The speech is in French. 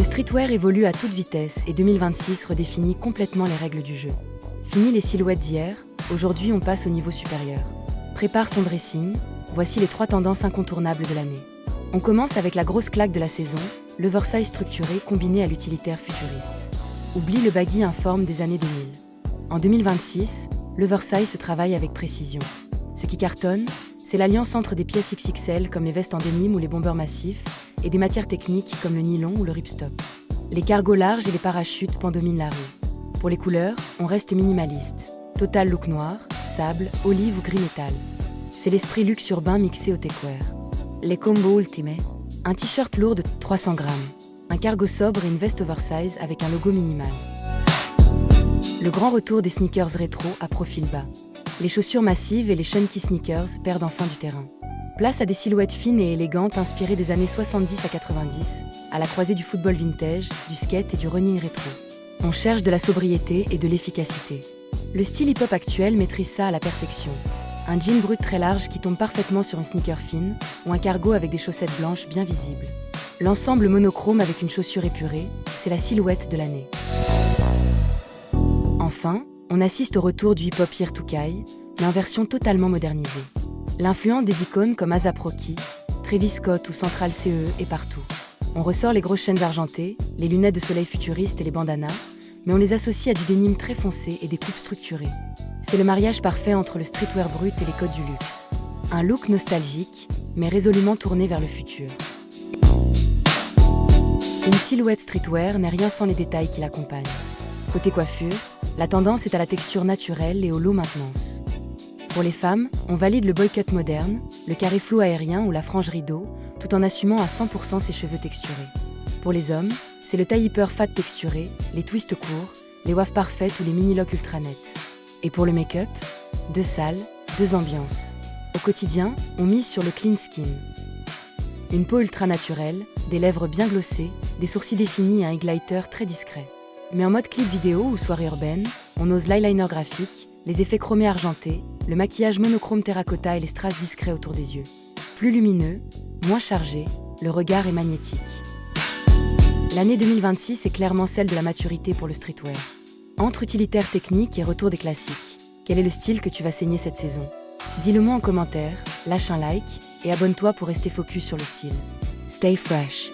Le streetwear évolue à toute vitesse et 2026 redéfinit complètement les règles du jeu. Fini les silhouettes d'hier, aujourd'hui on passe au niveau supérieur. Prépare ton dressing, voici les 3 tendances incontournables de l'année. On commence avec la grosse claque de la saison, l'oversize structuré combiné à l'utilitaire futuriste. Oublie le baggy informe des années 2000. En 2026, l'oversize se travaille avec précision. Ce qui cartonne, c'est l'alliance entre des pièces XXL comme les vestes en denim ou les bombers massifs et des matières techniques comme le nylon ou le ripstop. Les cargos larges et les parachutes dominent la rue. Pour les couleurs, on reste minimaliste. Total look noir, sable, olive ou gris métal. C'est l'esprit luxe urbain mixé au techwear. Les combos ultimés, un t-shirt lourd de 300 grammes, un cargo sobre et une veste oversize avec un logo minimal. Le grand retour des sneakers rétro à profil bas. Les chaussures massives et les chunky sneakers perdent enfin du terrain. Place à des silhouettes fines et élégantes inspirées des années 70 à 90, à la croisée du football vintage, du skate et du running rétro. On cherche de la sobriété et de l'efficacité. Le style hip-hop actuel maîtrise ça à la perfection. Un jean brut très large qui tombe parfaitement sur une sneaker fine ou un cargo avec des chaussettes blanches bien visibles. L'ensemble monochrome avec une chaussure épurée, c'est la silhouette de l'année. Enfin, on assiste au retour du hip-hop Year to Kai, mais en version totalement modernisée. L'influence des icônes comme A$AP Rocky, Travis Scott ou Central CE est partout. On ressort les grosses chaînes argentées, les lunettes de soleil futuristes et les bandanas, mais on les associe à du denim très foncé et des coupes structurées. C'est le mariage parfait entre le streetwear brut et les codes du luxe. Un look nostalgique, mais résolument tourné vers le futur. Une silhouette streetwear n'est rien sans les détails qui l'accompagnent. Côté coiffure, la tendance est à la texture naturelle et au low maintenance. Pour les femmes, on valide le boy cut moderne, le carré flou aérien ou la frange rideau, tout en assumant à 100% ses cheveux texturés. Pour les hommes, c'est le taille hyper fat texturé, les twists courts, les waves parfaites ou les mini-locks ultra nets. Et pour le make-up, 2 salles, 2 ambiances. Au quotidien, on mise sur le clean skin. Une peau ultra naturelle, des lèvres bien glossées, des sourcils définis et un highlighter très discret. Mais en mode clip vidéo ou soirée urbaine, on ose l'eyeliner graphique, les effets chromés argentés, le maquillage monochrome terracotta et les strass discrets autour des yeux. Plus lumineux, moins chargé, le regard est magnétique. L'année 2026 est clairement celle de la maturité pour le streetwear. Entre utilitaire technique et retour des classiques, quel est le style que tu vas saigner cette saison? Dis-le moi en commentaire, lâche un like et abonne-toi pour rester focus sur le style. Stay fresh.